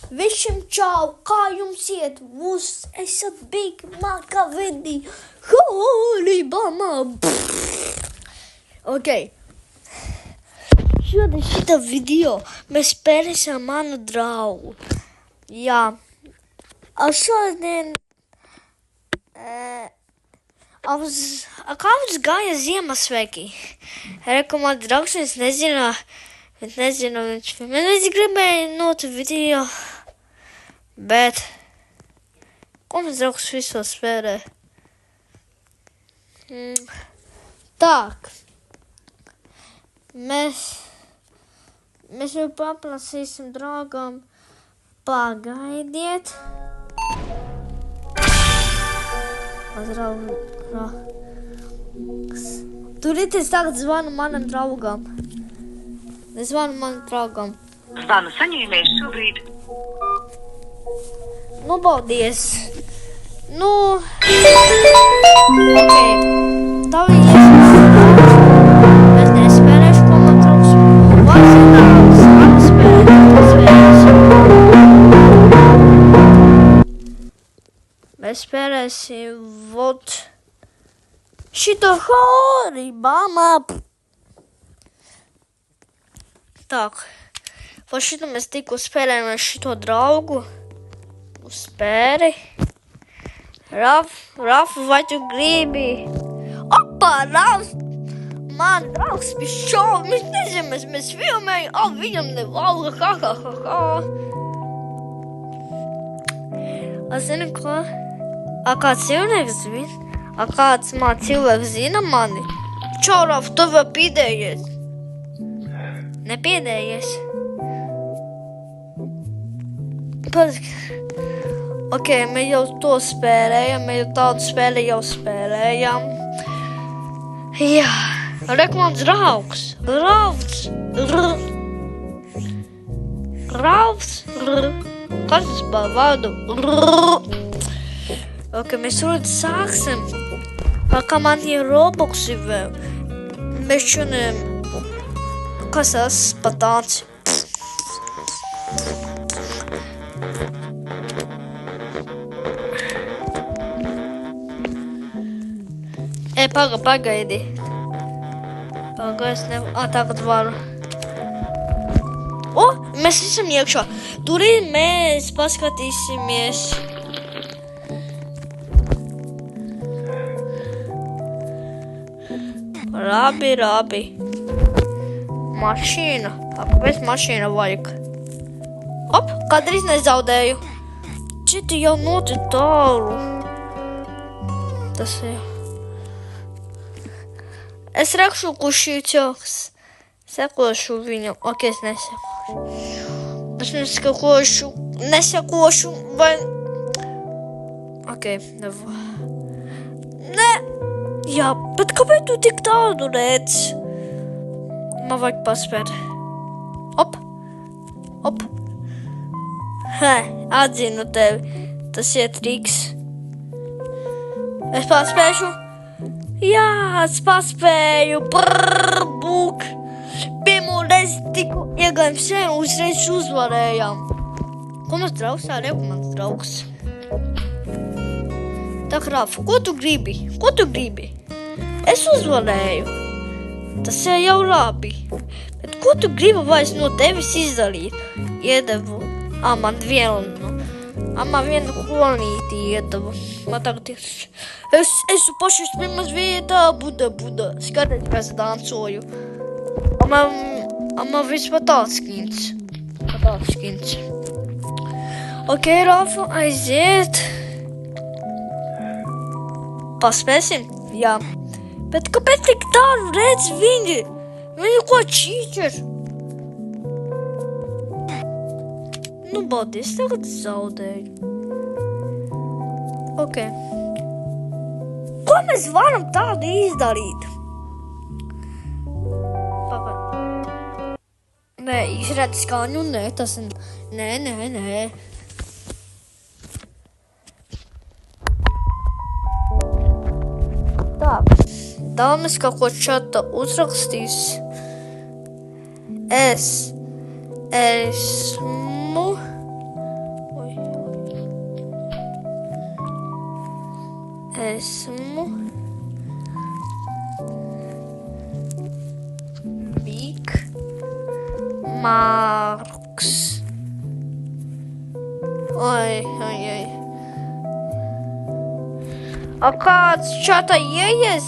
Visiem čau, kā jums iet? Jūs esat Big Maka Vidi. Holy Bama. Ok. Šodien šitā video mēs spēlēsim manu draugu. Jā. Šodien... kā mums gāja Ziemassvētki? Reku, man draugs, es nezinu, viņš gribēja notu video, bet ko mums draugs viso spēlē? Tak, mēs jau paprasīsim draugam, pagaidiet. Turieties, tagad zvanu manam draugam. Es zvanu manam draugam. Zvanu saņēmējs šobrīd. Nu, paldies. Nu, ok. Tā viņa mēs nespēlēšu, ko man trauks. Vārds mēs spēlēsim, vot, šito Holy Bama. Tak, pa šito mēs tikko spēlējam ar šito draugu. Uz spēri. Rafu, vai tu gribi? Opa, Rafs! Man draugs bija šovi, mēs nezinu, mēs filmējam, viņam nevalga, ha. Zini, ko? Kāds cilvēks zina? Kāds man cilvēks zina mani? Čau, Raf, tu vēl pīdējies? Nepiedējies? Ok, mēs jau to spēlējam, mēs jau tādu spēli jau spēlējam. Jā, reku mans draugs. Rafs. Kas tas par vārdu? Ok, mēs rūdzi sāksim. Kā man ir Robuxi vēl. Mēs šodien... Kas tas par tāds? Pagaidi. Es nevaru. Tagad varu. Mēs esam iekšā. Tur mēs paskatīsimies. Labi. Mašīna. Kāpēc mašīna vajag? Kādreiz nezaudēju. Čiti jau noti tālu. Tas ir. Es rakšu, kurš šī cilvēks. Sekošu viņam. Ok, es nesekošu. Es nesekošu. Vai... Ok, ne. Jā, bet kāpēc tu tik tādu redz? Man vajag paspēt. Op. Atzinu tevi. Tas ir triks. Es paspēšu. Jā, es paspēju. Buk. Pirmo reizi tikko iegājām šeit un uzreiz uzvarējām. Ko mans draugs? Reku mans draugs. Tā, Rafa, ko tu gribi? Es uzvarēju. Tas ir jau labi. Bet ko tu gribi vairs no tevis izdarīt? Iedevu. Man vienu kolonīti iedevu. Man tagad ir... Es esmu pašas pirmās vietā. Buda. Skaties, kā es dancoju. Man viss pat tāds skins. Ok, Rafa, aiziet. Paspēsim? Jā. Bet kāpēc tik tālu redz viņi? Viņi ko čīķer? Nu, baldies, tagad zaudēju. Ok. Ko mēs varam tādu izdarīt? Nē, izredz skaņu, nē, tas... Nē. Tā, Dāmas kaut ko čata uzrakstīs. Es esmu Esmu Big Marks. Oi. A kāds čatā ieies?